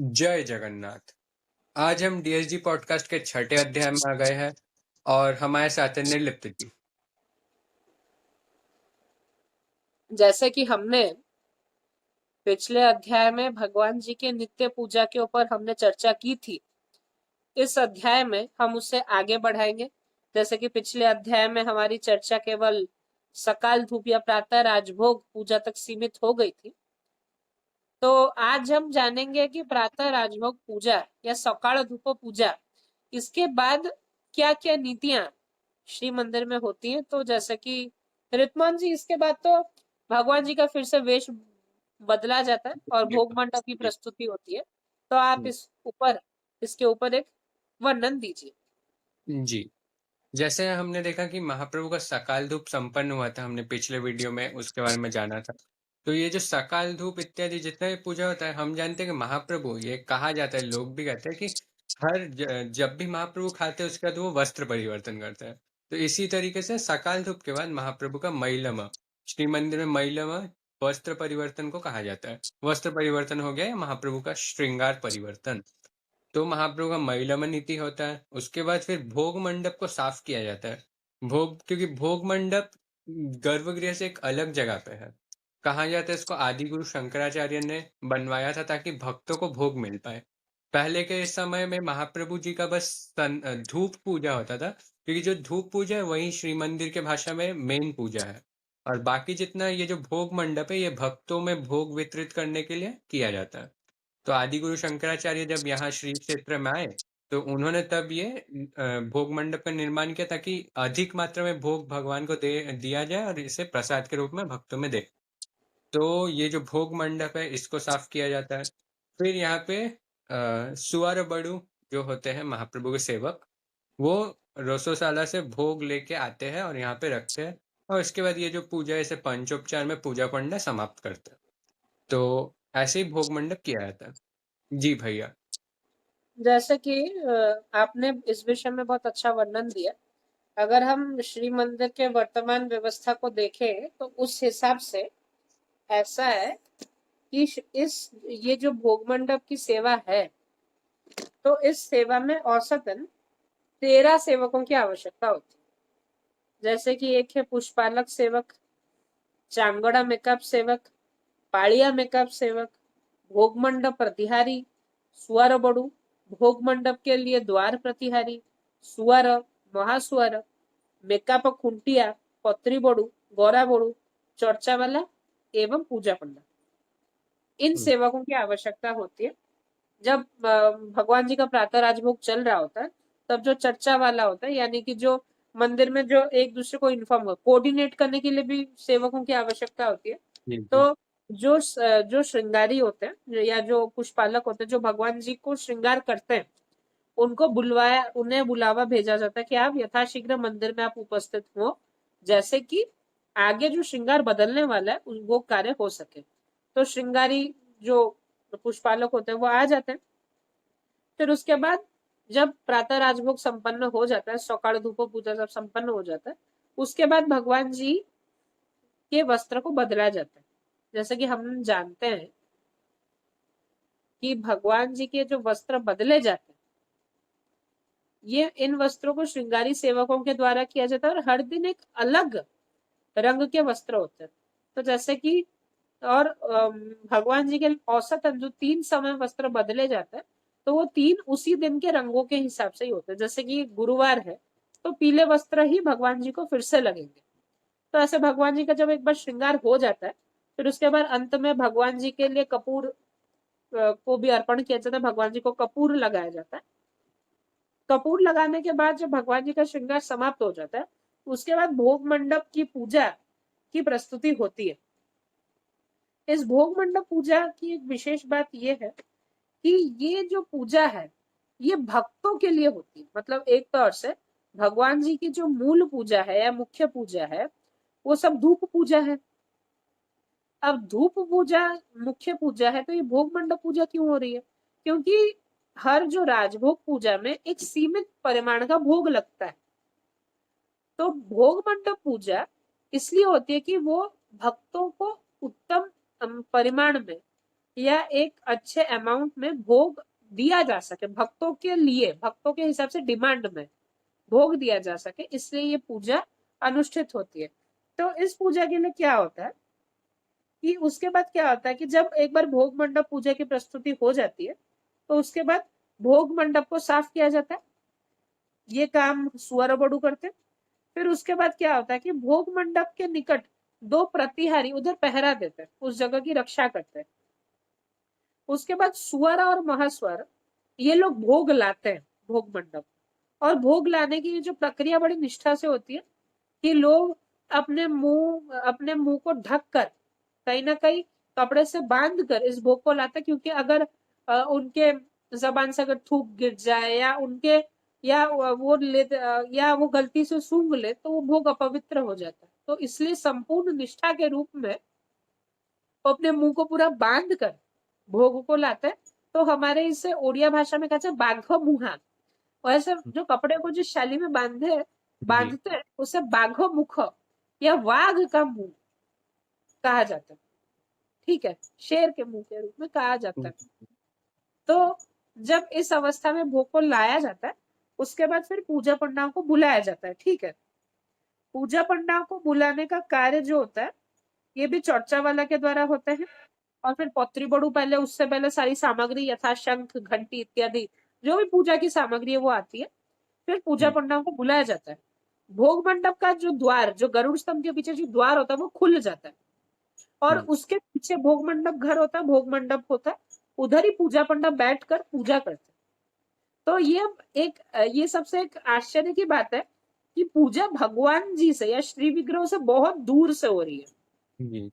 जय जगन्नाथ। आज हम डीएसजी पॉडकास्ट के छठे अध्याय में आ गए हैं और हमारे साथ है निर्लिप्त जी। जैसे कि हमने पिछले अध्याय में भगवान जी के नित्य पूजा के ऊपर हमने चर्चा की थी, इस अध्याय में हम उससे आगे बढ़ाएंगे। जैसे कि पिछले अध्याय में हमारी चर्चा केवल सकाल धूप या प्रातः राजभोग पूजा तक सीमित हो गई थी, तो आज हम जानेंगे कि प्रातः राजभोग पूजा या सकाल धूप पूजा इसके बाद क्या क्या नीतियां श्री मंदिर में होती हैं। तो जैसे कि ऋतमान जी, इसके बाद तो भगवान जी का फिर से वेश बदला जाता है और भोग मंडप की प्रस्तुति होती है। तो आप इसके ऊपर एक वर्णन दीजिए। जी, जैसे हमने देखा कि महाप्रभु का सकाल धूप संपन्न हुआ था, हमने पिछले वीडियो में उसके बारे में जाना था। तो ये जो सकाल धूप इत्यादि जितना भी पूजा होता है, हम जानते हैं कि महाप्रभु, ये कहा जाता है, लोग भी कहते हैं कि जब भी महाप्रभु खाते हैं उसके बाद वो वस्त्र परिवर्तन करते हैं। तो इसी तरीके से सकाल धूप के बाद महाप्रभु का मैलम, श्री मंदिर में मैलम वस्त्र परिवर्तन को कहा जाता है। वस्त्र परिवर्तन हो गया या महाप्रभु का श्रृंगार परिवर्तन। तो महाप्रभु का महिला नीति होता है। उसके बाद फिर भोग मंडप को साफ किया जाता है। क्योंकि भोग मंडप गर्भगृह से एक अलग जगह पे है। कहा जाता है इसको आदि गुरु शंकराचार्य ने बनवाया था ताकि भक्तों को भोग मिल पाए। पहले के इस समय में महाप्रभु जी का बस धूप पूजा होता था, क्योंकि जो धूप पूजा है वही श्री मंदिर के भाषा में मेन पूजा है। और बाकी जितना ये जो भोग मंडप है, ये भक्तों में भोग वितरित करने के लिए किया जाता है। तो आदि गुरु शंकराचार्य जब यहाँ श्री क्षेत्र में आए, तो उन्होंने तब ये भोग मंडप का निर्माण किया ताकि अधिक मात्रा में भोग भगवान को दे दिया जाए और इसे प्रसाद के रूप में भक्तों में दे। तो ये जो भोग मंडप है इसको साफ किया जाता है। फिर यहाँ पे सुअर बड़ू जो होते हैं महाप्रभु के सेवक, वो रसोशाला से भोग लेके आते हैं और यहाँ पे रखते हैं। और इसके बाद ये जो पूजा है इसे पंचोपचार में पूजा पंडा समाप्त करते हैं। तो ऐसे ही भोग मंडप किया जाता है। जी भैया। जैसे कि आपने इस विषय में बहुत अच्छा वर्णन दिया। अगर हम श्री मंदिर के वर्तमान व्यवस्था को देखें तो उस हिसाब से ऐसा है कि इस ये जो भोग मंडप की सेवा है, तो इस सेवा में औसतन 13 सेवकों की आवश्यकता होती है। जैसे कि एक है पुष्पालक सेवक, चांगड़ा मेकअप सेवक, पाड़िया मेकअप सेवक, भोग मंडप प्रतिहारी, सुअर बड़ू, भोग मंडप के लिए द्वार प्रतिहारी, सुअर, महासुअर, मेकअप खुंटिया, पत्री बड़ू, गौरा बड़ू, चर्चा वाला एवं पूजा पंडा, इन सेवकों की आवश्यकता होती है। जब भगवान जी का प्रातः राजभोग चल रहा होता है, तब जो चर्चा वाला होता है, यानी कि जो मंदिर में जो एक दूसरे को इन्फॉर्म कोऑर्डिनेट करने के लिए भी सेवकों की आवश्यकता होती है। जी, तो जो श्रृंगारी होते हैं या जो पुष्पालक होते हैं, जो भगवान जी को श्रृंगार करते हैं, उन्हें बुलावा भेजा जाता है कि आप यथाशीघ्र मंदिर में आप उपस्थित हो, जैसे कि आगे जो श्रृंगार बदलने वाला है वो कार्य हो सके। तो श्रृंगारी जो पुष्पालक होते हैं वो आ जाते हैं। फिर उसके बाद जब प्रातः राजभोग संपन्न हो जाता है, सकाल धूप पूजा जब संपन्न हो जाता है, उसके बाद भगवान जी के वस्त्र को बदला जाता है। जैसे कि हम जानते हैं कि भगवान जी के जो वस्त्र बदले जाते हैं, ये इन वस्त्रों को श्रृंगारी सेवकों के द्वारा किया जाता है और हर दिन एक अलग रंग के वस्त्र होते हैं। तो जैसे कि और भगवान जी के औसतन जो 3 समय वस्त्र बदले जाते हैं, तो वो 3 उसी दिन के रंगों के हिसाब से ही होते हैं। जैसे कि गुरुवार है तो पीले वस्त्र ही भगवान जी को फिर से लगेंगे। तो ऐसे भगवान जी का जब एक बार श्रृंगार हो जाता है, फिर उसके बाद अंत में भगवान जी के लिए कपूर को भी अर्पण किया जाता है। भगवान जी को कपूर लगाया जाता है। कपूर लगाने के बाद जब भगवान जी का श्रृंगार समाप्त हो जाता है, उसके बाद भोग मंडप की पूजा की प्रस्तुति होती है। इस भोग मंडप पूजा की एक विशेष बात यह है कि ये जो पूजा है, ये भक्तों के लिए होती है। मतलब एक तौर से भगवान जी की जो मूल पूजा है या मुख्य पूजा है, वो सब धूप पूजा है। अब धूप पूजा मुख्य पूजा है, तो ये भोग मंडप पूजा क्यों हो रही है? क्योंकि हर जो राजभोग पूजा में एक सीमित परिमाण का भोग लगता है। तो भोग मंडप पूजा इसलिए होती है कि वो भक्तों को उत्तम परिमाण में या एक अच्छे अमाउंट में भोग दिया जा सके, भक्तों के लिए, भक्तों के हिसाब से डिमांड में भोग दिया जा सके, इसलिए ये पूजा अनुष्ठित होती है। तो इस पूजा के लिए क्या होता है कि उसके बाद क्या होता है कि जब एक बार भोग मंडप पूजा की प्रस्तुति हो जाती है, तो उसके बाद भोग मंडप को साफ किया जाता है। ये काम सुअर बड़ू करते हैं। फिर उसके बाद क्या होता है कि भोग मंडप के निकट दो प्रतिहारी उधर पहरा देते हैं, उस जगह की रक्षा करते हैं। उसके बाद सुअर और महास्वर ये लोग भोग लाते हैं भोग मंडप। और भोग लाने की जो प्रक्रिया बड़ी निष्ठा से होती है कि लोग अपने मुंह को ढक कर, कहीं ना कहीं कपड़े से बांध कर इस भोग को लाते हैं, क्योंकि अगर उनके जबान से अगर थूक गिर जाए या उनके या वो ले या वो गलती से सूंघ ले तो वो भोग अपवित्र हो जाता है। तो इसलिए संपूर्ण निष्ठा के रूप में वो अपने मुंह को पूरा बांध कर भोग को लाते हैं। तो हमारे इसे ओडिया भाषा में कहते हैं बाघ मुहा। वैसे जो कपड़े को जिस शैली में जी। बांधते हैं उसे बाघो मुख या वाघ का मुंह कहा जाता है। ठीक है, शेर के मुंह के रूप में कहा जाता है। तो जब इस अवस्था में भोग को लाया जाता है, उसके बाद फिर पूजा पंडाओं को बुलाया जाता है। ठीक है, पूजा पंडाओं को बुलाने का कार्य जो होता है ये भी चर्चा वाला के द्वारा होता है। और फिर पत्री बड़ू पहले, उससे पहले सारी सामग्री यथा शंख घंटी इत्यादि जो भी पूजा की सामग्री है वो आती है। फिर पूजा पंडाओं को बुलाया जाता है। भोग मंडप का जो द्वार, जो गरुड़ स्तंभ के पीछे जो द्वार होता है वो खुल जाता है, और उसके पीछे भोग मंडप घर होता है, भोग मंडप होता है, उधर ही पूजा पंडा बैठ कर पूजा करते हैं। तो ये सबसे एक आश्चर्य की बात है कि पूजा भगवान जी से या श्री विग्रह से बहुत दूर से हो रही है। जी।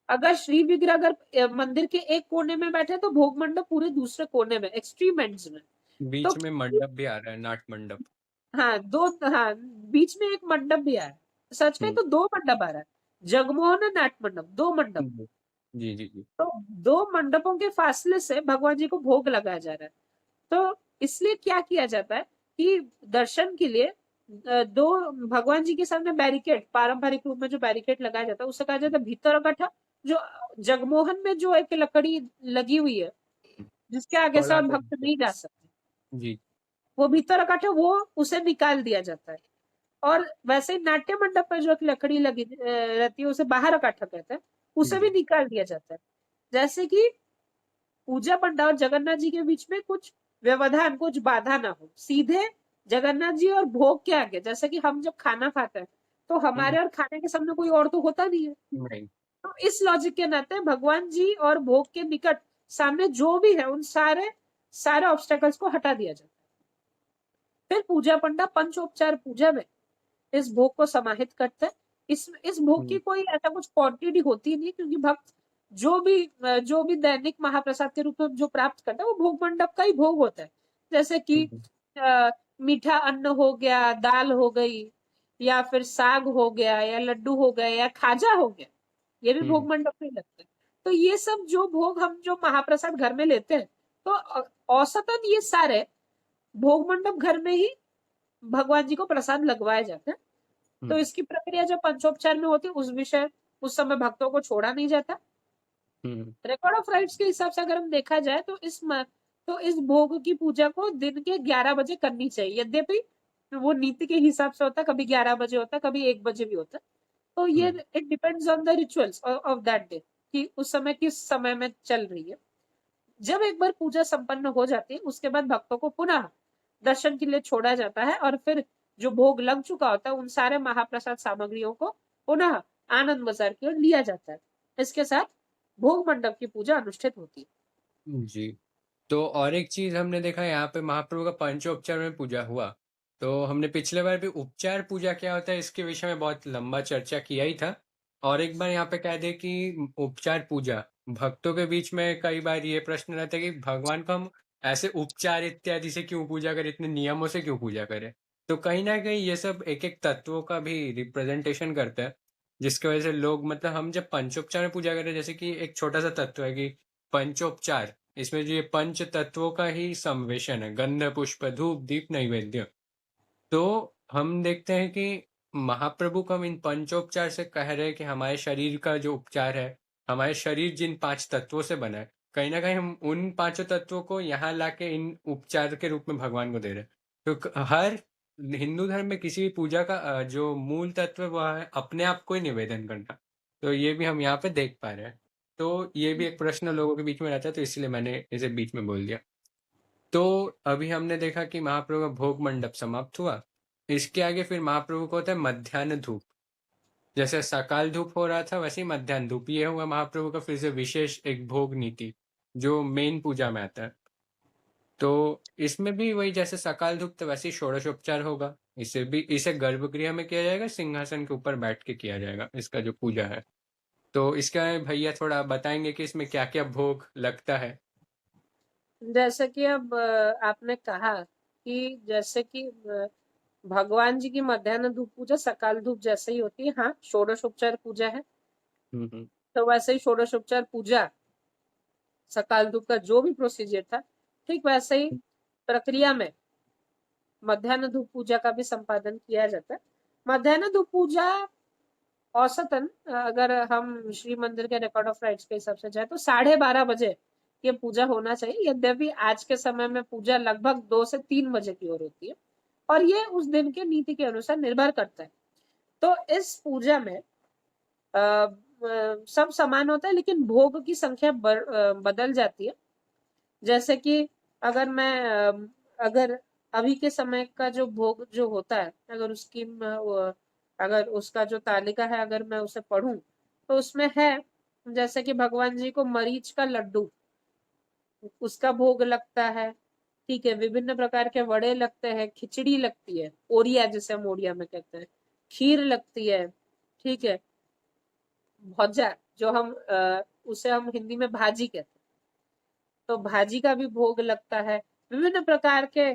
अगर श्री विग्रह अगर मंदिर के एक कोने में बैठे तो भोग मंडप पूरे दूसरे कोने में, एक्सट्रीम एंड्स में। तो बीच में मंडप भी आ रहा है, नाट मंडप। हाँ दो, हाँ बीच में एक मंडप भी आया है। सच में हम्म। तो दो मंडप आ रहा है, जगमोहन और नाट मंडप, दो मंडप। जी जी जी जी। तो दो मंडपों के फासले से भगवान जी को भोग लगाया जा रहा है। तो इसलिए क्या किया जाता है कि दर्शन के लिए दो भगवान जी के सामने बैरिकेड, पारंपरिक रूप में जो बैरिकेड लगाया जाता है उसे कहा जाता है भीतर कथा। जो जगमोहन में जो एक लकड़ी लगी हुई है जिसके आगे से कॉल और आता भक्त है। नहीं जा सकते, जी। वो भीतर कथा, वो उसे निकाल दिया जाता है। और वैसे ही नाट्य मंडप पर जो एक लकड़ी लगी रहती है उसे बाहर काठा कहते हैं, उसे भी जी। निकाल दिया जाता है। जैसे कि पूजा पंडा और जगन्नाथ जी के बीच में कुछ व्यवधान, कुछ बाधा ना हो, सीधे जगन्नाथ जी और भोग के आगे, जैसे कि हम जब खाना खाते हैं तो हम्म। हमारे और खाने के सामने कोई और तो होता नहीं है। नहीं। तो इस लॉजिक के नाते भगवान जी और भोग के निकट सामने जो भी है उन सारे सारे ऑब्स्टेकल्स को हटा दिया जाता है। फिर पूजा पंडा पंचोपचार पूजा में इस भोग को समाहित करते हैं। इस भोग की हम्म। कोई ऐसा कुछ क्वांटिटी होती नहीं, क्योंकि भक्त जो भी दैनिक महाप्रसाद के रूप में जो प्राप्त करता है वो भोग मंडप का ही भोग होता है। जैसे कि हम्म। अ, मीठा अन्न हो गया, दाल हो गई, या फिर साग हो गया, या लड्डू हो गए, या खाजा हो गया, ये भी हम्म। भोग मंडप में लगते हैं। तो ये सब जो भोग हम जो महाप्रसाद घर में लेते हैं, तो औसतन ये सारे भोग मंडप घर में ही भगवान जी को प्रसाद लगवाए जाते हैं। तो हम्म। इसकी प्रक्रिया जब पंचोपचार में होती है उस समय भक्तों को छोड़ा नहीं जाता। हम्म। रिकॉर्ड ऑफ राइट्स के हिसाब से अगर हम देखा जाए तो इस भोग की पूजा को दिन के 11 बजे करनी चाहिए। यद्यपि वो नीति के हिसाब से होता है, कभी 11 बजे होता है, कभी 1 बजे भी होता है। तो ये hmm. It depends on the rituals of that day कि उस समय किस समय में चल रही है। जब एक बार पूजा संपन्न हो जाती है उसके बाद भक्तों को पुनः दर्शन के लिए छोड़ा जाता है, और फिर जो भोग लग चुका होता है उन सारे महाप्रसाद सामग्रियों को पुनः आनंद बाजार की ओर लिया जाता है। इसके साथ भोग मंडप की पूजा अनुष्ठित होती है। जी। तो और एक चीज हमने देखा यहाँ पे महाप्रभु का पंचोपचार में पूजा हुआ। तो हमने पिछले बार भी उपचार पूजा क्या होता है इसके विषय में बहुत लंबा चर्चा किया ही था। और एक बार यहाँ पे कह दे कि उपचार पूजा भक्तों के बीच में कई बार ये प्रश्न रहता है कि भगवान को हम ऐसे उपचार इत्यादि से क्यों पूजा करें, इतने नियमों से क्यों पूजा करें। तो कहीं ना कहीं ये सब एक एक तत्वों का भी रिप्रेजेंटेशन करता है, जिसकी वजह से लोग मतलब हम जब पंचोपचार में पूजा करें, जैसे कि एक छोटा सा तत्व है कि पंचोपचार, इसमें जो ये पंच तत्वों का ही सम्वेशन है, गंध पुष्प धूप दीप नैवेद्य। तो हम देखते हैं कि महाप्रभु को हम इन पंचोपचार से कह रहे हैं कि हमारे शरीर का जो उपचार है, हमारे शरीर जिन 5 तत्वों से बना है, कहीं न कहीं हम उन पाँचों तत्वों को यहाँ लाके इन उपचार के रूप में भगवान को दे रहे हैं। तो क हर हिंदू धर्म में किसी भी पूजा का जो मूल तत्व है वो है अपने आप को ही निवेदन करना। तो ये भी हम यहाँ पे देख पा रहे हैं। तो ये भी एक प्रश्न लोगों के बीच में रहता है, तो इसलिए मैंने इसे बीच में बोल दिया। तो अभी हमने देखा कि महाप्रभु का भोग मंडप समाप्त हुआ। इसके आगे फिर महाप्रभु को होता है मध्याह्न धूप। जैसे सकाल धूप हो रहा था वैसे ही मध्याह्न धूप। ये हुआ महाप्रभु का फिर से विशेष एक भोग नीति, जो मेन पूजा में आता है। तो इसमें भी वही जैसे सकाल धूप तो वैसे ही षोडशोपचार होगा। इसे गर्भगृह में किया जाएगा, सिंहासन के ऊपर बैठ के किया जाएगा, इसका जो पूजा है। तो इसका भैया थोड़ा बताएंगे कि इसमें क्या-क्या भोग लगता है? जैसे कि अब आपने कहा कि जैसे कि भगवान जी की मध्याह्न धूप पूजा सकाल धूप जैसे ही होती है, हाँ, षोडशोपचार पूजा है। हुँ, हुँ। तो वैसे ही षोडशोपचार पूजा सकाल धूप का जो भी प्रोसीजर था, ठीक वैसे ही प्रक्रिया में मध्याह्न धूप पूजा का भी संपादन किया जाता है। मध्याह्न धूप पूजा औसतन अगर हम श्री मंदिर के रिकॉर्ड ऑफ राइट्स के हिसाब से जाए तो 12:30 बजे ये पूजा होना चाहिए। यद्यपि आज के समय में पूजा लगभग 2 से 3 बजे की ओर होती है और ये उस दिन के नीति के अनुसार निर्भर करता है। तो इस पूजा में सब समान होता है लेकिन भोग की संख्या बदल जाती है। जैसे कि अगर मैं अगर अभी के समय का जो भोग जो होता है, अगर उसका जो तालिका है अगर मैं उसे पढ़ूं तो उसमें है जैसे कि भगवान जी को मरीच का लड्डू उसका भोग लगता है। ठीक है, विभिन्न प्रकार के वड़े लगते हैं, खिचड़ी लगती है, ओरिया जिसे हम ओडिया में कहते हैं, खीर लगती है। ठीक है, भौजा जो हम उसे हम हिंदी में भाजी कहते हैं, तो भाजी का भी भोग लगता है। विभिन्न प्रकार के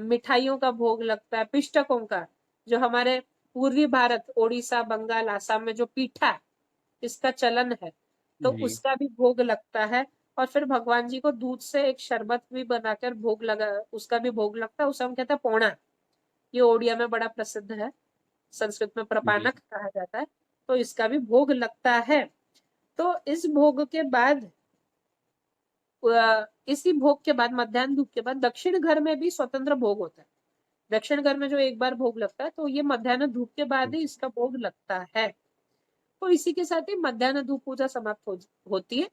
मिठाइयों का भोग लगता है, पिष्टकों का, जो हमारे पूर्वी भारत ओडिशा बंगाल आसाम में जो पीठा इसका चलन है तो जी, उसका भी भोग लगता है। और फिर भगवान जी को दूध से एक शरबत भी बनाकर भोग लगा, उसका भी भोग लगता है, उसे हम कहते हैं पोणा। ये ओडिया में बड़ा प्रसिद्ध है, संस्कृत में जी, प्रपानक कहा जाता है। तो इसका भी भोग लगता है। तो इस भोग के बाद इसी भोग के बाद मध्याह्न धूप के बाद दक्षिण घर में भी स्वतंत्र भोग होता है। दक्षिण घर में जो एक बार भोग लगता है तो ये मध्याह्न धूप के बाद ही इसका भोग लगता है। तो इसी के साथ ही मध्याह्न धूप पूजा समाप्त होती है।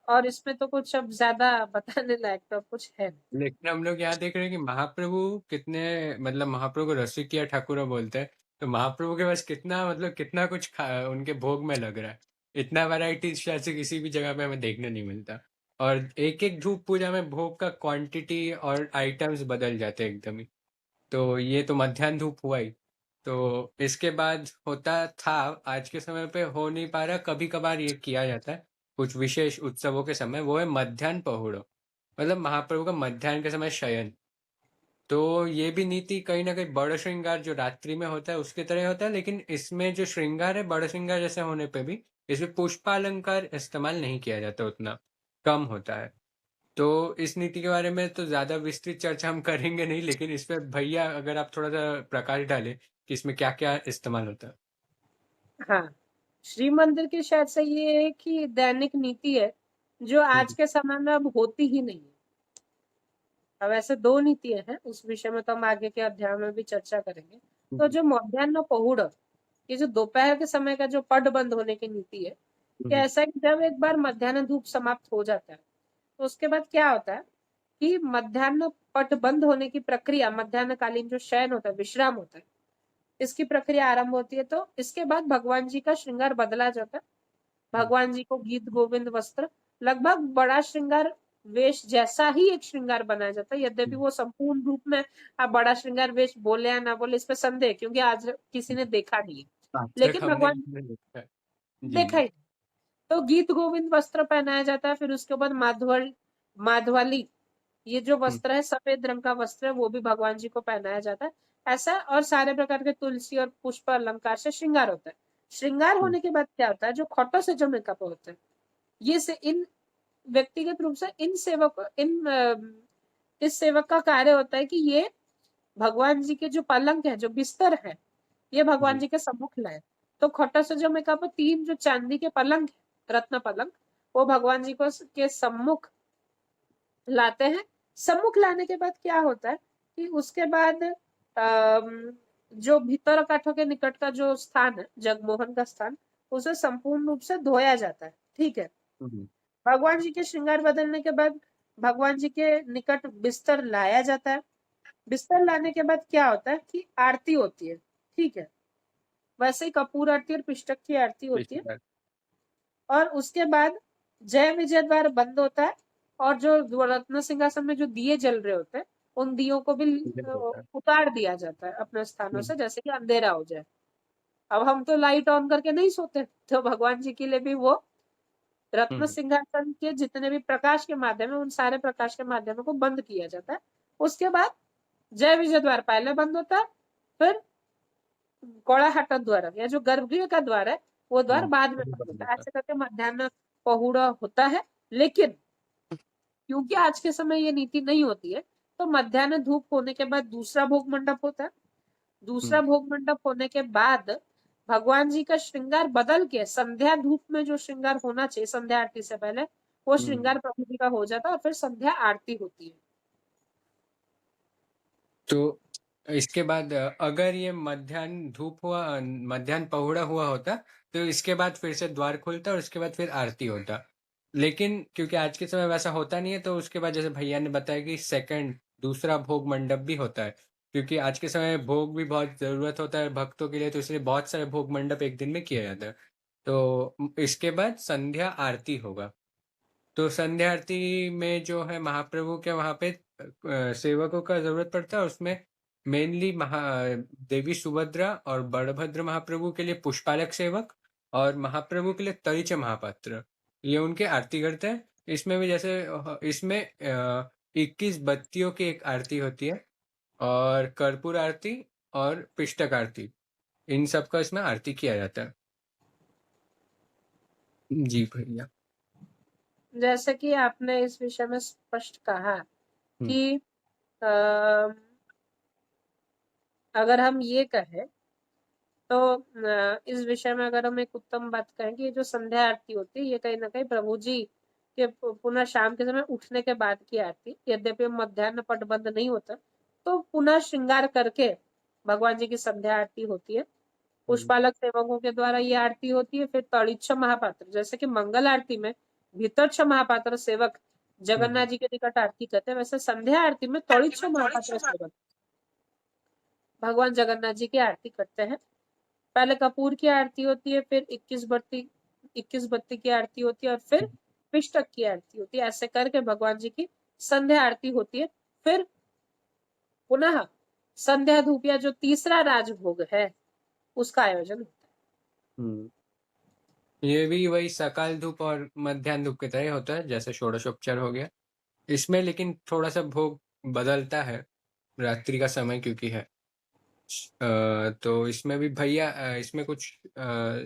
और इसमें तो कुछ अब ज्यादा बताने लायक तो अब कुछ है नहीं। लेकिन हम लोग यहाँ देख रहे हैं कि महाप्रभु कितने मतलब महाप्रभु को रसिकिया ठाकुर बोलते हैं। तो महाप्रभु के पास कितना मतलब कितना कुछ उनके भोग में लग रहा है। इतना वैरायटी शायद से किसी भी जगह पे हमें देखने नहीं मिलता। और एक-एक धूप पूजा में भोग का क्वांटिटी और आइटम्स बदल जाते हैं एकदम ही। तो ये तो मध्याह्न धूप हुआ ही। तो इसके बाद होता था, आज के समय पे हो नहीं पा रहा, कभी-कभार ये किया जाता है, कुछ विशेष उत्सवों के समय, वो है मध्याह्न पहुड़ो। मतलब महाप्रभु का मध्याह्न के समय शयन। तो ये भी नीति कहीं न कहीं बड़ श्रृंगार जो रात्रि में होता है उसकी तरह होता है, लेकिन इसमें जो श्रृंगार है बड़ श्रृंगार जैसे होने पे भी इसमें पुष्पालंकार इस्तेमाल नहीं किया जाता उतना, कम होता है। तो इस नीति के बारे में तो ज़्यादा विस्तृत चर्चा हम करेंगे नहीं, लेकिन इस पे भैया अगर आप थोड़ा-सा प्रकाश डालें कि इसमें क्या-क्या इस्तेमाल होता है? हाँ, श्री मंदिर की शायद से ये एक ही दैनिक नीति है जो हुँ, आज हुँ, के समय में अब होती ही नहीं है। अब ऐसे दो नीतियां हैं, उस विषय में तो हम आगे के अध्याय में भी चर्चा करेंगे। हुँ, तो हुँ, जो मध्याह्न पहुड़, ये जो दोपहर के समय का जो पट बंद होने की नीति है, हुँ, कि हुँ, ऐसा है कि जब एक बार मध्याह्न धूप समाप्त हो जाता है तो उसके बाद क्या होता है कि मध्याह्न पट बंद होने की प्रक्रिया, मध्याह्न कालीन जो शयन होता है, विश्राम होता है, इसकी प्रक्रिया आरंभ होती है। तो इसके बाद भगवान जी का श्रृंगार बदला जाता है। हुँ, भगवान जी को गीत गोविंद वस्त्र, लगभग बड़ा श्रृंगार वेश जैसा ही एक श्रृंगार बनाया जाता है। यद्यपि हुँ। वो संपूर्ण रूप में आप बड़ा श्रृंगार वेश बोले या ना बोले इस पे संदेह है, क्योंकि आज किसी ने देखा नहीं है। आज तक लेकिन हमने भगवान किसी ने देखा है। जी, देखा जी। ही, तो गीत गोविंद वस्त्र पहनाया जाता है। फिर उसके बाद माधवाली, ये जो हुँ, वस्त्र है सफेद रंग का वस्त्र है, वो भी भगवान जी को पहनाया जाता है। ऐसा और सारे प्रकार के तुलसी और पुष्प अलंकार से श्रृंगार होता है। श्रृंगार हुँ, होने के बाद क्या होता है, जो खोटो से जो मेकअप होता है, ये से इन व्यक्तिगत रूप से इस सेवक का कार्य होता है कि ये भगवान जी के जो पलंग है, जो बिस्तर है, ये भगवान जी, जी के सम्मुख लाए। तो खोटा सा जो मेकअप है, 3 जो चांदी के पलंग है, रत्न पलंग, वो भगवान जी को के सम्मुख लाते हैं। सम्मुख लाने के बाद क्या होता है कि उसके बाद जो भीतर काठों के निकट का जो स्थान है, जगमोहन का स्थान, उसे संपूर्ण रूप से धोया जाता है। ठीक है। हम्म, भगवान जी के श्रृंगार बदलने के बाद भगवान जी के निकट बिस्तर लाया जाता है। बिस्तर लाने के बाद क्या होता है कि आरती होती है। ठीक है। वैसे ही कपूर आरती और पिष्टक की आरती होती है। पिछली बार और उसके बाद जय विजय द्वार बंद होता है और जो रत्न सिंहासन में जो दिए जल रहे होते हैं, उन दियों को भी पूजन होता है। उतार दिया जाता है अपने स्थानों हम्म, से, जैसे कि अंधेरा हो जाए। अब हम तो लाइट ऑन करके नहीं सोते, तो भगवान जी के लिए भी वो रत्न हम्म, सिंहासन के जितने भी प्रकाश के माध्यम है, उन सारे प्रकाश के माध्यमों को बंद किया जाता है। उसके बाद जय विजय द्वार पहले बंद होता है, फिर कौड़ाहाटा द्वार या जो गर्भगृह का द्वार है, वो द्वार बाद में वो बंद बंद होता है। होता है। ऐसे करके मध्याह्न पहुड़ा होता है। लेकिन क्योंकि आज के समय ये नीति नहीं होती है, तो मध्याह्न धूप होने के बाद दूसरा भोग मंडप होता है। दूसरा हम्म, भोग मंडप होने के बाद भगवान जी का श्रृंगार बदल के संध्या धूप में जो श्रृंगार होना चाहिए संध्या आरती से पहले, वो हम्म। श्रृंगार प्रभु जी का हो जाता है और फिर संध्या आरती होती है। तो इसके बाद अगर ये मध्याह्न धूप हुआ, मध्याह्न पहुड़ा हुआ होता, तो इसके बाद फिर से द्वार खुलता और उसके बाद फिर आरती होता। लेकिन क्योंकि आज के समय वैसा होता नहीं है, तो उसके बाद जैसे भैया ने बताया कि सेकंड दूसरा भोग मंडप भी होता है। क्योंकि आज के समय भोग भी बहुत जरूरत होता है भक्तों के लिए, तो इसलिए बहुत सारे भोग मंडप एक दिन में किया जाता है। तो इसके बाद संध्या आरती होगा। तो संध्या आरती में जो है महाप्रभु के वहाँ पे सेवकों का जरूरत पड़ता है। उसमें मेनली देवी सुभद्रा और बड़भद्र महाप्रभु के लिए पुष्पालक सेवक, और महाप्रभु के लिए तरिच महापात्र, ये उनके आरती करते हैं। इसमें भी जैसे इसमें 21 बत्तियों की एक आरती होती है, और कर्पूर आरती और पिष्टक आरती, इन सब का इसमें आरती किया जाता है। जी भैया। जैसे कि आपने इस विषय में स्पष्ट कहा हम्म, कि अगर हम ये कहें तो इस विषय में अगर हम एक उत्तम बात कहें कि ये जो संध्या आरती होती है, ये कहीं ना कहीं प्रभु जी के पुनः शाम के समय उठने के बाद की आरती, यद्यपि मध्याह्न पटबंध नहीं होता, तो पुनः श्रृंगार करके भगवान जी की संध्या आरती होती है। हम्म, पुष्पालक सेवकों के द्वारा ये आरती होती है। फिर तड़िच्छ महापात्र, जैसे कि मंगल आरती में भीतरच्छ महापात्र सेवक जगन्नाथ हम्म, जी के निकट आरती करते हैं, वैसे संध्या आरती में तड़िच्छ महापात्र सेवक भगवान जगन्नाथ जी की आरती करते हैं। पहले कपूर की आरती होती है, फिर 21 बत्ती की आरती होती है, और फिर पिष्टक की आरती होती है। ऐसे करके भगवान जी की संध्या आरती होती है। फिर पुनः संध्या धूप या जो तीसरा राजभोग है, उसका आयोजन होता हम्म। ये भी वही सकाल धूप और मध्याह्न धूप की तरह होता है, जैसे षोडशोपचार हो गया। इसमें लेकिन थोड़ा सा भोग बदलता है रात्रि का समय क्योंकि है। तो इसमें भी भैया इसमें कुछ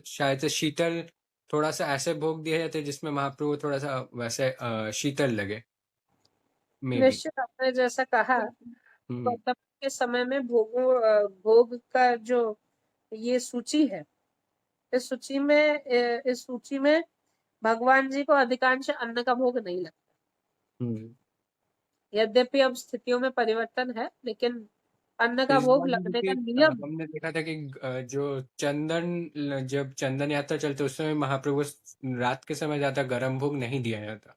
शायद से शीतल, थोड़ा सा ऐसे भोग दिए जाते हैं जिसमें महाप्रभु थोड़ा सा वैसे शीतल लगे, मे है। बी। निश्चित, आपने जैसा कहा, हम्म, वर्तमान के समय में भोग का जो ये सूची है, इस सूची में भगवान जी को अधिकांश अन्न का भोग नहीं लगता। हम्म। यद्यपि अब स्थितियों में परिवर्तन है, लेकिन अन्न का इस भोग बार भी लगने का क्योंकि नियम। हमने देखा था कि जो जब चंदन यात्रा चलते उस समय महाप्रभु को रात के समय ज्यादा गर्म भोग नहीं दिया जाता।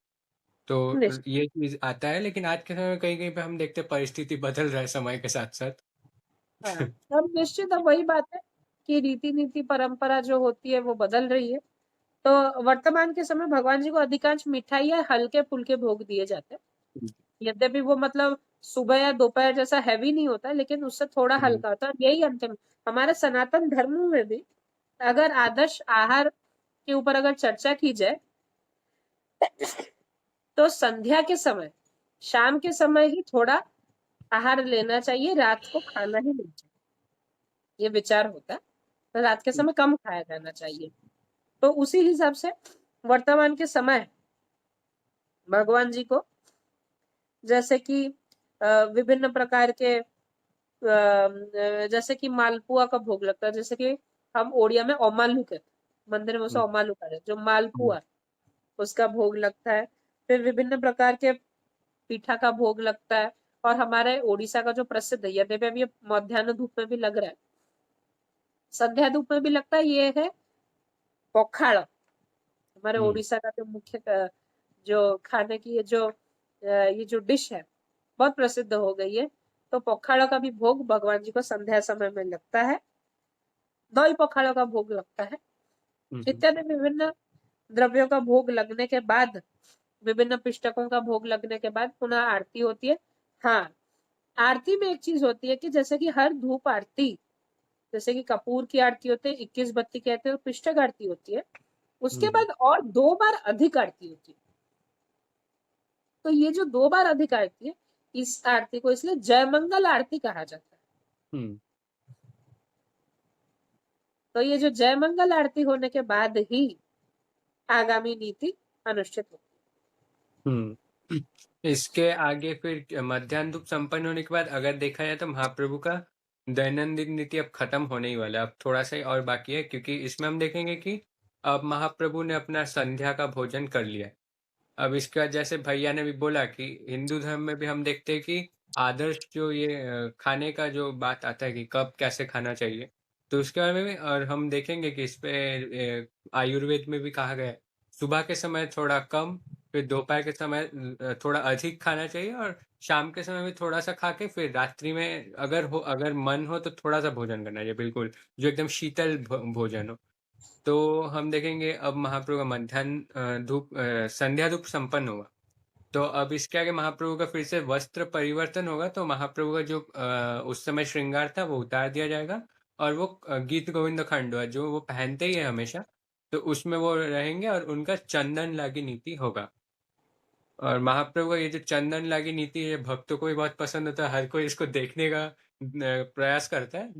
तो निश्चित। ये चीज आता है, लेकिन आज के समय में कहीं कहीं पे हम देखते हैं परिस्थिति बदल रहा है समय के साथ साथ। हाँ, अब निश्चित, अब वही बात है कि रीति नीति परंपरा जो होती है वो बदल रही है। तो वर्तमान के समय भगवान जी को अधिकांश मिठाई या हल्के फुल्के भोग दिए जाते हैं। यद्यपि वो मतलब सुबह या दोपहर जैसा हैवी नहीं होता, लेकिन उससे थोड़ा हम्म, हल्का होता है। और यही अंतिम, हमारे सनातन धर्म में भी अगर आदर्श आहार के ऊपर अगर चर्चा की जाए, तो संध्या के समय, शाम के समय ही थोड़ा आहार लेना चाहिए, रात को खाना ही नहीं चाहिए, ये विचार होता है। तो रात के समय कम खाया जाना चाहिए। तो उसी हिसाब से वर्तमान के समय भगवान जी को जैसे कि विभिन्न प्रकार के जैसे कि मालपुआ का भोग लगता है, जैसे कि हम ओडिया में ओमालू कहते हैं, मंदिर में उसे हम्म, ओमालू कहते हैं, जो हम्म, मालपुआ उसका भोग लगता है। फिर विभिन्न प्रकार के पीठा का भोग लगता है। और हमारे ओडिशा का जो प्रसिद्ध है, यद्यपि अभी ये मध्याह्न धूप में भी लग रहा है, संध्या धूप में भी लगता है, ये है पखाड़। हमारे हम्म ओडिशा का जो मुख्य जो खाने की ये जो डिश है, बहुत प्रसिद्ध हो गई है। तो पखाड़ा का भी भोग भगवान जी को संध्या समय में लगता है। दही पखाड़ा का भोग लगता है। हम्म इत्यादि विभिन्न द्रव्यों का भोग लगने के बाद, विभिन्न पिष्टकों का भोग लगने के बाद पुनः आरती होती है। हाँ, आरती में एक चीज होती है कि जैसे कि हर धूप आरती, जैसे कि कपूर की आरती होती है, 21 बत्ती कहते हैं, और पिष्टक आरती होती है, उसके हम्म बाद और 2 बार अधिक आरती होती है। तो ये जो 2 बार अधिक आरती है, इस आरती को इसलिए जयमंगल आरती कहा जाता है। हम्म तो ये जो जयमंगल आरती होने के बाद ही आगामी नीति अनुष्ठित होती हम्म इसके आगे फिर मध्याह्न धूप संपन्न होने के बाद अगर देखा जाए तो महाप्रभु का दैनंदिन नीति अब खत्म होने ही वाला है। अब थोड़ा सा ही और बाकी है, क्योंकि इसमें हम देखेंगे कि अब महाप्रभु ने अपना संध्या का भोजन कर लिया है। अब इसके बाद जैसे भैया ने भी बोला कि हिंदू धर्म में भी हम देखते हैं कि आदर्श जो ये खाने का जो बात आता है कि कब कैसे खाना चाहिए, तो उसके बारे में भी और हम देखेंगे कि इस पे आयुर्वेद में भी कहा गया है सुबह के समय थोड़ा कम, फिर दोपहर के समय थोड़ा अधिक खाना चाहिए, और शाम के समय में थोड़ा सा खा के फिर रात्रि में अगर मन हो तो थोड़ा सा भोजन करना चाहिए, बिल्कुल जो एकदम शीतल भोजन हो। तो हम देखेंगे अब महाप्रभु का संध्या धूप संपन्न होगा। तो अब इसके आगे महाप्रभु का फिर से वस्त्र परिवर्तन होगा, तो महाप्रभु का जो उस समय श्रृंगार था वो उतार दिया जाएगा, और वो गीत गोविंद खंडवा जो वो पहनते ही है हमेशा, तो उसमें वो रहेंगे, और उनका चंदन लागी नीति होगा। और महाप्रभु का ये जो चंदन लागी नीति है भक्तों को भी बहुत पसंद होता है, हर कोई इसको देखने का प्रयास करता है।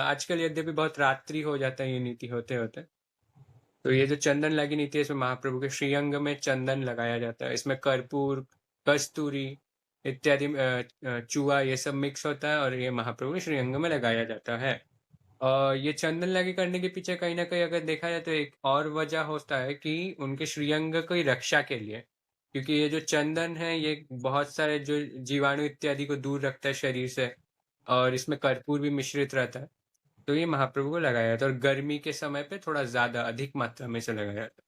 आजकल यद्यपि बहुत रात्रि हो जाता है ये नीति होते होते। तो ये जो चंदन लागी नीति है इसमें महाप्रभु के श्रीअंग में चंदन लगाया जाता है, इसमें कर्पूर, कस्तूरी इत्यादि चूहा ये सब मिक्स होता है, और ये महाप्रभु के श्रीअंग में लगाया जाता है। और ये चंदन लागी करने के पीछे कहीं ना कहीं अगर देखा जाए तो एक और वजह होता है कि उनके श्रीअंग की रक्षा के लिए, क्योंकि ये जो चंदन है ये बहुत सारे जो जीवाणु इत्यादि को दूर रखता है शरीर से, और इसमें कर्पूर भी मिश्रित रहता है। तो ये महाप्रभु को लगाया जाता है, और गर्मी के समय पे थोड़ा ज्यादा अधिक मात्रा में से लगाया जाता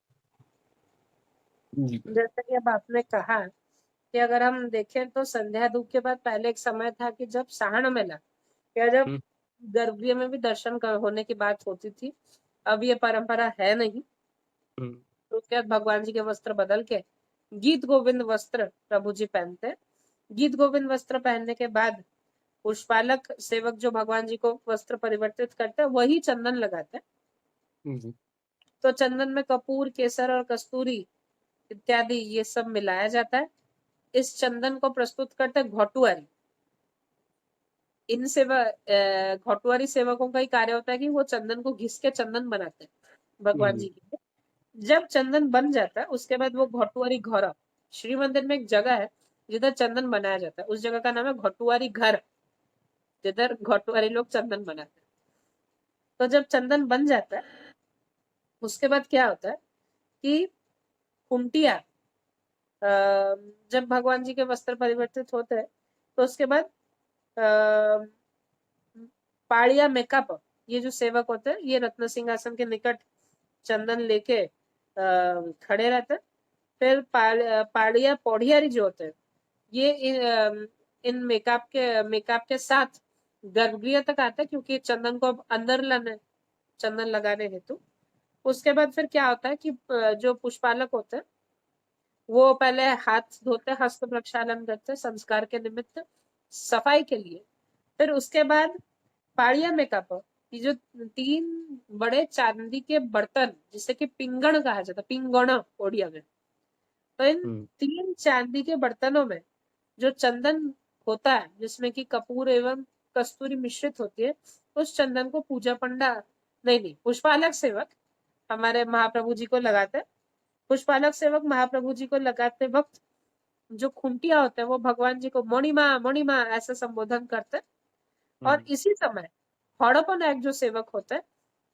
है जी। है। जैसे कि अब आपने कहा कि अगर हम देखें तो संध्या धूप के बाद पहले एक समय था कि जब साहाण मेला या जब हम्म गर्भगृह में भी होने की बात होती थी। अब ये परंपरा है नहीं। हम्म तो उसके बाद भगवान जी के वस्त्र बदल के गीत गोविंद वस्त्र प्रभु जी पहनते हैं। गीत गोविंद वस्त्र पहनने के बाद पुष्पालक सेवक जो भगवान जी को वस्त्र परिवर्तित करते हैं वही चंदन लगाते हैं। जी। तो चंदन में कपूर, केसर और कस्तूरी इत्यादि ये सब मिलाया जाता है। इस चंदन को प्रस्तुत करते हैं घोटुआरी। इन घोटुआरी सेवकों का ही कार्य होता है कि वो चंदन को घिस के चंदन बनाते हैं भगवान जी। जी के लिए। जब चंदन बन जाता है उसके बाद वो घोटुआरी घर, श्री मंदिर में एक जगह है जिधर चंदन बनाया जाता है, उस जगह का नाम है घोटुआरी घर, जिधर घोटुआरी लोग चंदन बनाते हैं। तो जब चंदन बन जाता है उसके बाद क्या होता है कि कुंटिया, जब भगवान जी के वस्त्र परिवर्तित होते हैं तो उसके बाद अ, पाड़िया मेकअप, ये जो सेवक होते हैं ये रत्न सिंहासन के निकट चंदन लेके खड़े रहते हैं। फिर पाड़िया पौड़ियारी जो होते हैं ये इन मेकअप के साथ गर्भगृह तक आते हैं, क्योंकि चंदन को अब अंदर लाना है चंदन लगाने हेतु। उसके बाद फिर क्या होता है कि जो पुष्पालक होते हैं वो पहले हाथ धोते, हस्त प्रक्षालन करते संस्कार के निमित्त, सफाई के लिए। फिर उसके बाद पाड़िया मेकअप, ये जो 3 बड़े चांदी के बर्तन जिसे कि पिंगण कहा जाता है, पिंगण ओडिया में, तो इन हम्म 3 चांदी के बर्तनों में जो चंदन होता है जिसमें कि कपूर एवं कस्तूरी मिश्रित होती है, उस चंदन को पूजा पंडा, नहीं, पुष्पालक सेवक हमारे महाप्रभु जी को लगाते हैं। पुष्पालक सेवक महाप्रभु जी को लगाते वक्त जो खुंटिया होते हैं वो भगवान जी को मणिमा ऐसा संबोधन करते हैं। और हम्म इसी समय हड़प्पा नायक जो सेवक होता है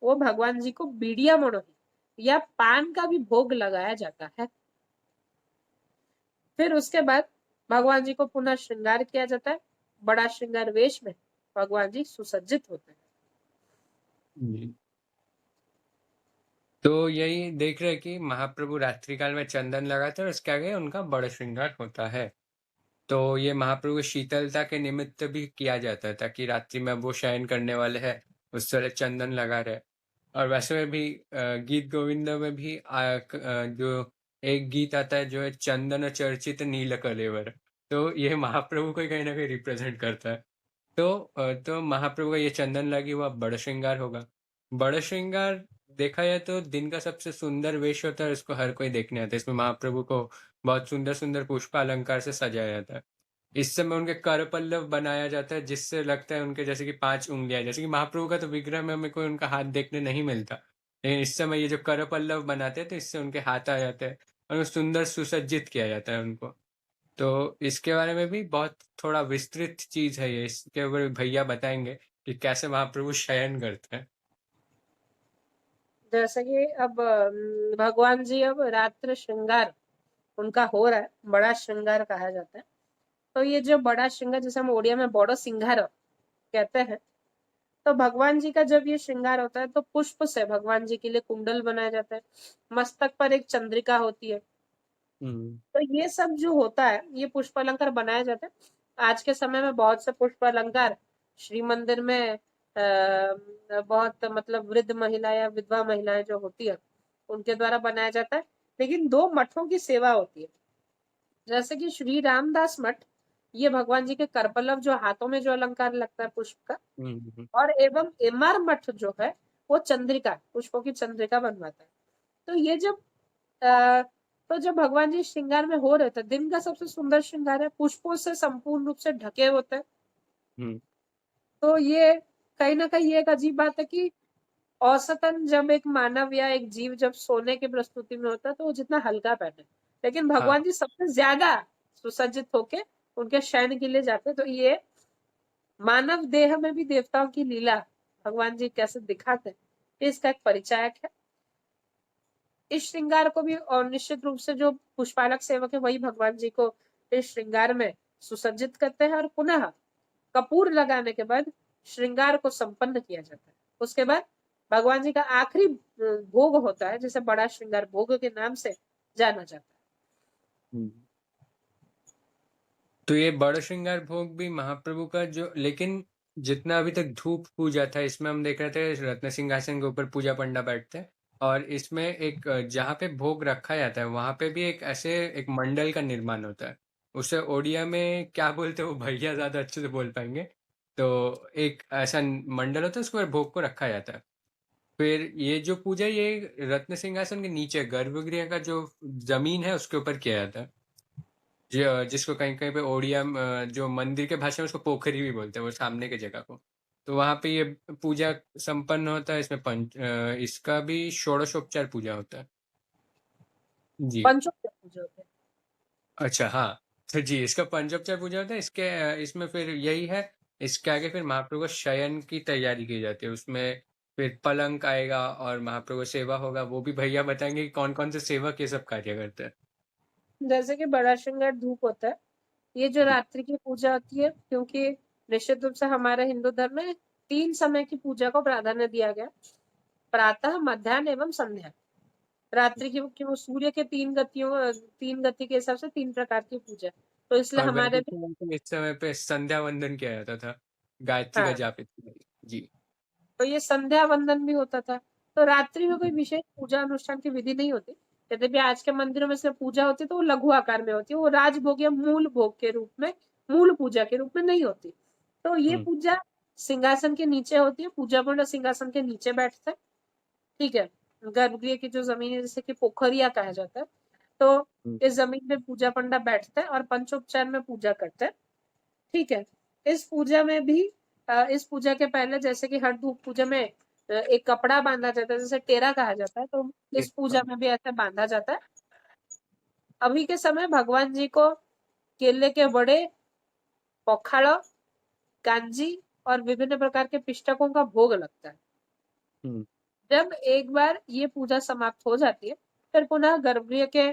वो भगवान जी को बीड़िया मोड़ोही या पान का भी भोग लगाया जाता है। फिर उसके बाद भगवान जी को पुनः श्रृंगार किया जाता है, बड़ा श्रृंगार वेश में भगवान जी सुसज्जित होते हैं। जी। तो यही देख रहे हैं कि महाप्रभु रात्रि काल में चंदन लगाते हैं और उसके आगे उनका बड़ा श्रृंगार होता है। तो ये महाप्रभु की शीतलता के निमित्त भी किया जाता है ताकि रात्रि में वो शयन करने वाले हैं उस तरह चंदन लगा रहे। और वैसे में भी गीत गोविंद में भी जो एक गीत आता है जो है चंदन चर्चित नील कलेवर, तो ये महाप्रभु को ही कहीं ना कहीं रिप्रेजेंट करता है। तो महाप्रभु का ये चंदन लगी हुआ बड़ श्रृंगार होगा। बड़ श्रृंगार देखा जाए तो दिन का सबसे सुंदर वेश होता है, इसको हर कोई देखने आता है। इसमें महाप्रभु को बहुत सुंदर सुंदर पुष्प अलंकार से सजाया जाता है। इस समय उनके कर पल्लव बनाया जाता है जिससे लगता है उनके जैसे कि 5 उँगलियाँ, जैसे कि महाप्रभु का तो विग्रह में हमें कोई उनका हाथ देखने नहीं मिलता। लेकिन इस समय ये जो कर पल्लव बनाते हैं तो इससे उनके हाथ आ जाते हैं और सुंदर सुसज्जित किया जाता है उनको। तो इसके बारे में भी बहुत थोड़ा विस्तृत चीज़ है ये, इसके ऊपर भैया बताएँगे कि कैसे महाप्रभु शयन करते हैं। जैसे कि अब भगवान जी अब रात्र श्रृंगार उनका हो रहा है, बड़ा श्रृंगार कहा जाता है। तो ये जो बड़ा श्रृंगार, जिसे हम ओडिया में बड़ो सिंगार कहते हैं, तो भगवान जी का जब ये श्रृंगार होता है तो पुष्प से भगवान जी के लिए कुंडल बनाया जाता है, मस्तक पर एक चंद्रिका होती है। हुँ, तो ये सब जो होता है, ये पुष्प अलंकार बनाया जाता है। आज के समय में बहुत से पुष्प अलंकार श्री मंदिर में बहुत मतलब वृद्ध महिला या विधवा महिलाएं जो होती है उनके द्वारा बनाया जाता है। लेकिन दो मठों की सेवा होती है, जैसे कि श्री रामदास मठ, ये भगवान जी के करपल्लव जो हाथों में जो अलंकार लगता है पुष्प का, हुँ, हुँ, और एवं एमआर मठ जो है वो चंद्रिका, पुष्पों की चंद्रिका बनवाता है। तो ये जब अ, तो जब भगवान जी श्रृंगार में हो रहे थे, दिन का सबसे सुंदर श्रृंगार है, पुष्पों से संपूर्ण रूप से ढके होते हैं। हुँ, तो ये कहीं ना कहीं ये एक अजीब बात है कि औसतन जब एक मानव या एक जीव जब सोने की प्रस्तुति में होता है तो वो जितना हल्का पहने, लेकिन हाँ, भगवान जी सबसे ज्यादा सुसज्जित होके उनके शयन के लिए जाते हैं। तो ये मानव देह में भी देवताओं की लीला भगवान जी कैसे दिखाते हैं, इसका एक परिचायक है। इस श्रृंगार को भी और निश्चित रूप से जो पुष्पालक सेवक है वही भगवान जी को इस श्रृंगार में सुसज्जित करते हैं, और पुनः कपूर लगाने के बाद श्रृंगार को संपन्न किया जाता है। उसके बाद भगवान जी का आखिरी भोग होता है जिसे बड़ा श्रृंगार भोग के नाम से जाना जाता है। हुँ। तो ये बड़ श्रृंगार भोग भी महाप्रभु का जो, लेकिन जितना अभी तक धूप पूजा था इसमें हम देख रहे थे रत्न सिंहासन के ऊपर पूजा पंडा बैठते हैं और इसमें एक जहाँ पे भोग रखा जाता है वहां पे भी एक ऐसे एक मंडल का निर्माण होता है। उसे ओडिया में क्या बोलते हैं वो भैया ज्यादा अच्छे से बोल पाएंगे। तो एक ऐसा मंडल होता है उसके ऊपर भोग को रखा जाता है। फिर ये जो पूजा ये रत्न सिंहासन के नीचे गर्भगृह का जो जमीन है उसके ऊपर किया जाता है। जिसको कहीं कहीं पे ओडिया जो मंदिर के भाषा में उसको पोखरी भी बोलते हैं वो सामने की जगह को। तो वहां पे ये पूजा संपन्न होता है। इसमें इसका भी षोडशोपचार पूजा होता है। जी। पंचोपचार पूजा होते हैं। अच्छा हाँ। तो जी इसका पंचोपचार पूजा होता है। इसमें फिर यही है। इसके आगे फिर महाप्रभु को शयन की तैयारी की जाती है। उसमें फिर पलंग आएगा और महाप्रभु सेवा होगा। वो भी भैया बताएंगे कि कौन कौन से सेवक ये सब कार्य करते हैं। जैसे कि बड़ा श्रृंगार धूप होता है, ये जो जी। रात्रि की पूजा होती है, क्योंकि निश्चित रूप से हमारे हिंदू धर्म में 3 समय की पूजा को प्राधान्य दिया गया, प्रातः, मध्याह्न एवं संध्या। रात्रि की वो सूर्य के 3 गति के हिसाब से 3 प्रकार की पूजा। तो इसलिए और हमारे वैदिक भी समय पे इस समय पे संध्या वंदन किया जाता था। गायत्री का हाँ, जाप इत्यादि। जी। तो ये संध्या वंदन भी होता था। तो रात्रि में कोई विशेष पूजा अनुष्ठान की विधि नहीं होती। यद्यपि आज के मंदिरों में सिर्फ पूजा होती है तो वो लघु आकार में होती है, वो राजभोग या मूल भोग के रूप में, मूल पूजा के रूप में नहीं होती। तो ये हुँ, पूजा सिंहासन के नीचे होती है, पूजा पंडा सिंहासन के नीचे बैठते हैं। ठीक है, गर्भगृह की जो जमीन है जिसे कि पोखरिया कहा जाता है, तो हुँ, इस जमीन में पूजा पंडा बैठते हैं और पंचोपचार में पूजा करते हैं। ठीक है, इस पूजा में भी इस पूजा के पहले जैसे कि हर धूप पूजा में एक कपड़ा बांधा जाता है, जैसे टेरा कहा जाता है, तो इस एक पूजा में भी ऐसे बांधा जाता है। अभी के समय भगवान जी को केले के बड़े, पखाड़, कांजी और विभिन्न प्रकार के पिष्टकों का भोग लगता है। हुँ, जब एक बार ये पूजा समाप्त हो जाती है, फिर पुनः गर्भगृह के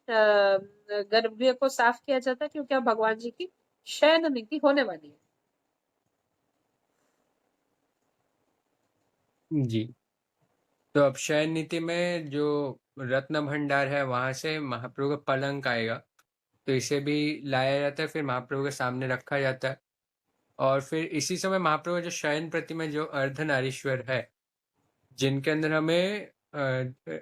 गर्भगृह को साफ किया जाता है, क्योंकि अब भगवान जी की शयन नीति होने वाली है। जी। तो अब शयन नीति में जो रत्न भंडार है वहां से महाप्रभु का पलंग आएगा, तो इसे भी लाया जाता है, फिर महाप्रभु के सामने रखा जाता है। और फिर इसी समय महाप्रभु का जो शयन प्रतिमा जो अर्धनारीश्वर है, जिनके अंदर हमें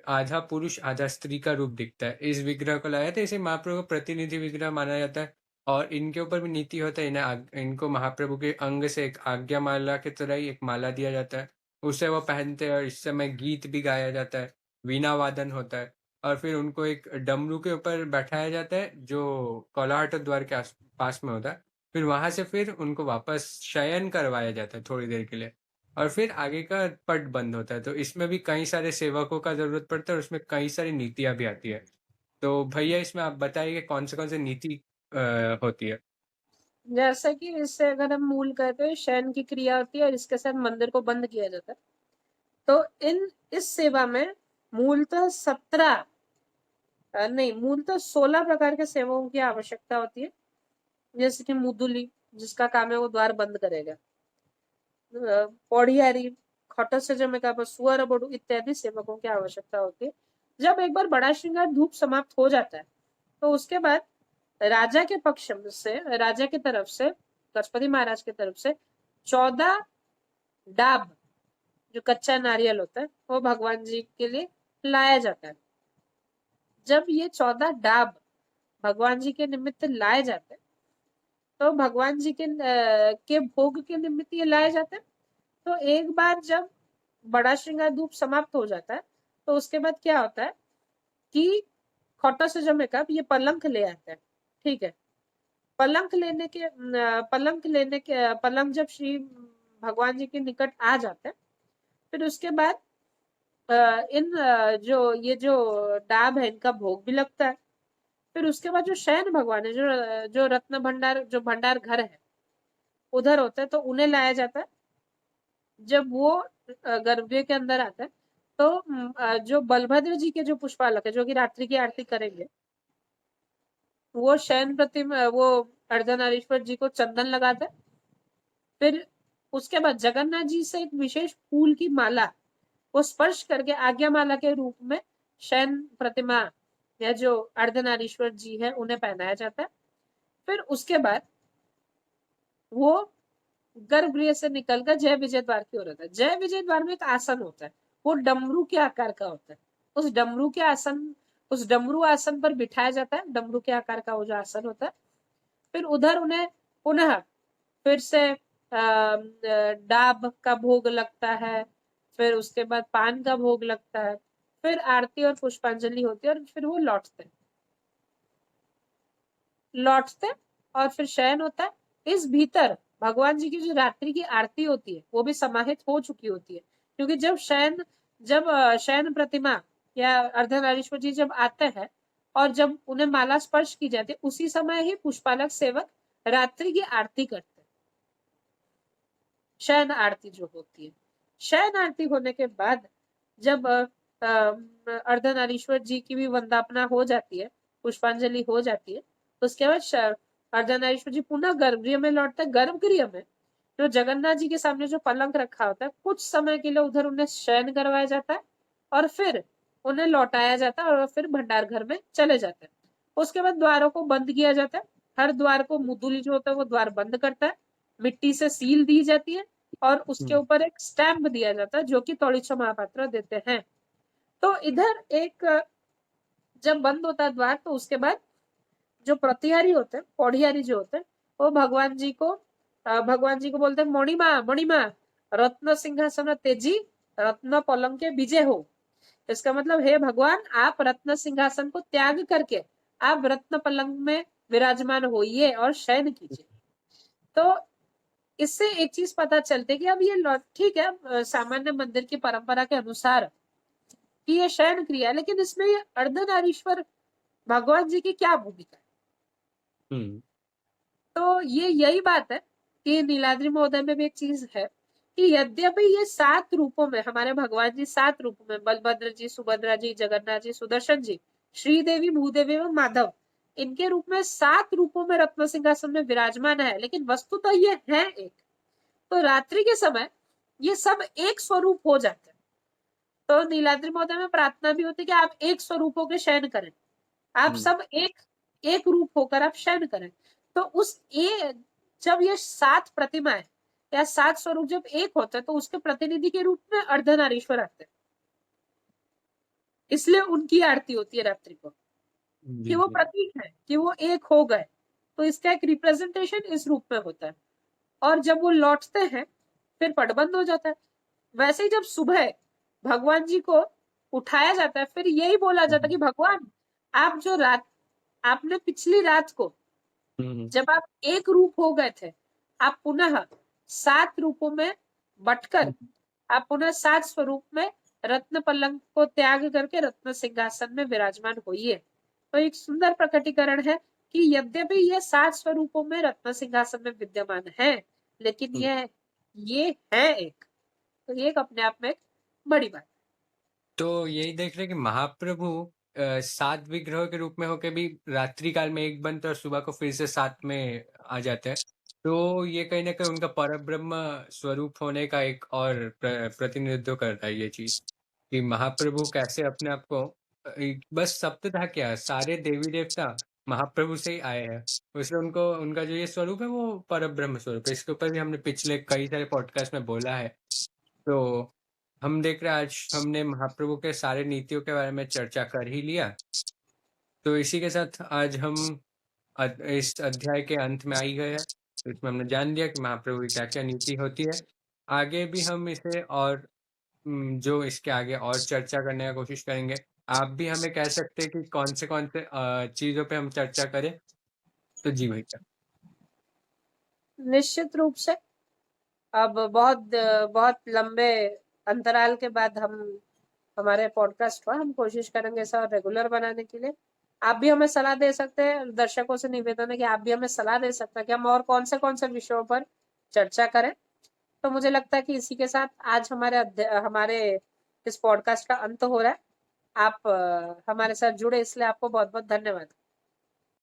आधा पुरुष आधा स्त्री का रूप दिखता है, इस विग्रह को लाया था। इसे महाप्रभु का प्रतिनिधि विग्रह माना जाता है। और इनके ऊपर भी नीति होता है, इनको महाप्रभु के अंग से एक आज्ञा माला की तरह ही एक माला दिया जाता है, उसे वो पहनते हैं। और इस समय गीत भी गाया जाता है, वीणा वादन होता है। और फिर उनको एक डमरू के ऊपर बैठाया जाता है जो कोलाहट द्वार के पास में होता है। फिर वहां से फिर उनको वापस शयन करवाया जाता है थोड़ी देर के लिए, और फिर आगे का पट बंद होता है। तो इसमें भी कई सारे सेवकों का जरूरत पड़ता है, और उसमें कई सारी नीतियां भी आती है। तो भैया इसमें आप बताइए कौन से नीति होती है। जैसे कि इससे अगर हम मूल कहते हैं, शयन की क्रिया होती है और इसके साथ मंदिर को बंद किया जाता है। तो इस सेवा में मूलतः 17 नहीं, मूलतः 16 प्रकार के सेवकों की आवश्यकता होती है। जैसे कि मुदुली, जिसका काम है वो द्वार बंद करेगा, पौड़ियारी, खट से जमेगा, सुअर बड़ू इत्यादि सेवकों की आवश्यकता होती है। जब एक बार बड़ा श्रृंगार धूप समाप्त हो जाता है, तो उसके बाद राजा के पक्ष से, राजा की तरफ से, गजपति महाराज की तरफ से 14 डाब, जो कच्चा नारियल होता है, वो भगवान जी के लिए लाया जाता है। जब ये 14 डाब भगवान जी के निमित्त लाए जाते हैं, तो भगवान जी के भोग के निमित्त ये लाए जाते हैं। तो एक बार जब बड़ा श्रृंगार धूप समाप्त हो जाता है, तो उसके बाद क्या होता है कि खोटा से जमे कब ये पलंग ले आता है। ठीक है, पलंग जब श्री भगवान जी के निकट आ जाते हैं, फिर उसके बाद जो डाब है, इनका भोग भी लगता है। फिर उसके बाद जो शयन भगवान है, जो जो रत्न भंडार, जो भंडार घर है उधर होता है, तो उन्हें लाया जाता है। जब वो गर्भगृह के अंदर आता है, तो जो बलभद्र जी के जो पुष्पालक है, जो कि रात्रि की आरती करेंगे, वो शयन प्रतिमा, वो अर्धनारीश्वर जी को चंदन लगाता है। फिर उसके बाद जगन्नाथ जी से एक विशेष फूल की माला वो स्पर्श करके आज्ञा माला के रूप में शयन प्रतिमा या जो अर्धनारीश्वर जी है उन्हें पहनाया जाता है। फिर उसके बाद वो गर्भगृह से निकलकर जय विजय द्वार की ओर होता है। जय विजय द्वार में एक आसन होता है, वो डमरू के आकार का होता है। उस डमरू आसन पर बिठाया जाता है, डमरू के आकार का वो जो आसन होता है। फिर उधर उन्हें पुनः फिर से डाब का भोग लगता है, फिर उसके बाद पान का भोग लगता है, फिर आरती और पुष्पांजलि होती है, और फिर वो लौटते और फिर शयन होता है। इस भीतर भगवान जी की जो रात्रि की आरती होती है वो भी समाहित हो चुकी होती है, क्योंकि जब शयन प्रतिमा या अर्धनारीश्वर जी जब आते हैं और जब उन्हें माला स्पर्श की जाती है, उसी समय ही पुष्पालक सेवक रात्रि की आरती करते हैं, शयन आरती जो होती है। शयन आरती होने के बाद जब अर्धनारीश्वर जी की भी वंदापना हो जाती है, पुष्पांजलि हो जाती है, उसके बाद अर्धनारीश्वर जी पुनः गर्भगृह में लौटते हैं। गर्भगृह में जो जगन्नाथ जी के सामने जो पलंग रखा होता है, कुछ समय के लिए उधर उन्हें शयन करवाया जाता है, और फिर उन्हें लौटाया जाता है, और फिर भंडार घर में चले जाते हैं। उसके बाद द्वारों को बंद किया जाता है। हर द्वार को मुदुली जो होता है वो द्वार बंद करता है, मिट्टी से सील दी जाती है, और उसके ऊपर एक स्टैंप दिया जाता है जो कि तोड़ीचो महापात्र देते हैं। तो इधर एक जब बंद होता है द्वार, तो उसके बाद जो प्रतिहारी होते हैं, पौड़ियारी जो होते हैं, वो भगवान जी को बोलते हैं, मणिमा रत्न सिंहासन तेजी रत्न पलंग के विजय हो। इसका मतलब, हे भगवान, आप रत्न सिंहासन को त्याग करके आप रत्न पलंग में विराजमान होइए और शयन कीजिए। तो इससे एक चीज पता चलती है कि अब ये ठीक है, सामान्य मंदिर की परंपरा के अनुसार कि ये शयन क्रिया, लेकिन इसमें ये अर्धनारीश्वर भगवान जी की क्या भूमिका है। तो ये यही बात है कि नीलाद्रि महोदय में भी एक चीज है कि यद्यपि ये 7 रूपों में, हमारे भगवान जी 7 रूपों में, बलभद्र जी, सुभद्रा जी, जगन्नाथ जी, सुदर्शन जी, श्रीदेवी, भूदेवी एवं माधव, इनके रूप में 7 रूपों में रत्न सिंहासन में विराजमान है, लेकिन वस्तु तो ये है एक। तो रात्रि के समय ये सब एक स्वरूप हो जाते हैं। तो नीलाद्रि महोदय में प्रार्थना भी होती है कि आप एक स्वरूप होकर शयन करें, आप सब एक एक रूप होकर आप शयन करें। तो उस जब ये 7 प्रतिमाएं या 7 स्वरूप जब एक होते हैं, तो उसके प्रतिनिधि के रूप में अर्धनारीश्वर आते हैं, इसलिए उनकी आरती होती है रात्रि को, कि जी, वो जी। प्रतीक है कि वो एक हो गए। तो इसका एक रिप्रेजेंटेशन इस रूप में होता है। और जब वो लौटते हैं फिर पट बंद हो जाता है। वैसे ही जब सुबह भगवान जी को उठाया जाता है, फिर यही बोला जाता है कि भगवान, आप जो रात आपने पिछली रात को जब आप एक रूप हो गए थे, आप पुनः 7 रूपों में बटकर आप पुनः 7 स्वरूप में रत्न पलंग को त्याग करके रत्न सिंहासन में विराजमान होइए। तो एक सुंदर प्रकटीकरण है कि यद्यपि ये 7 स्वरूपों में रत्न सिंहासन में विद्यमान है, लेकिन ये है एक। तो ये एक अपने आप में एक बड़ी बात। तो यही देख रहे हैं कि महाप्रभु 7 विग्रहों के रूप में होके भी रात्रि काल में एक बनते और सुबह को फिर से 7 में आ जाते हैं। तो ये कहीं न कहीं उनका परब्रह्म स्वरूप होने का एक और प्रतिनिधित्व करता है ये चीज़, कि महाप्रभु कैसे अपने आप को बस सप्तधा क्या सारे देवी-देवता महाप्रभु से ही आए हैं। इसलिए उनको उनका जो ये स्वरूप है वो परब्रह्म स्वरूप है। इसके ऊपर भी हमने पिछले कई सारे पॉडकास्ट में बोला है। तो हम देख रहे हैं आज हमने महाप्रभु के सारे नीतियों के बारे में चर्चा कर ही लिया। तो इसी के साथ आज हम इस अध्याय के अंत में आ ही गए हैं। तो इसमें हमने जान लिया कि महाप्रभु की क्या-क्या नीति होती है। आगे भी हम इसे और जो इसके आगे और चर्चा करने का कोशिश करेंगे। आप भी हमें कह सकते हैं कि कौन से चीज़ों पे हम चर्चा करें? तो जी भैया। निश्चित रूप से अब बहुत लंबे अंतराल के बाद हमारे पॉडकास्ट पर हम कोशिश करेंगे इसे और रेगुलर बनाने के लिए। आप भी हमें सलाह दे सकते हैं, दर्शकों से निवेदन है कि आप भी हमें सलाह दे सकते हैं कि हम और कौन से विषयों पर चर्चा करें। तो मुझे लगता है कि इसी के साथ आज हमारे इस पॉडकास्ट का अंत हो रहा है। आप हमारे साथ जुड़े इसलिए आपको बहुत बहुत धन्यवाद।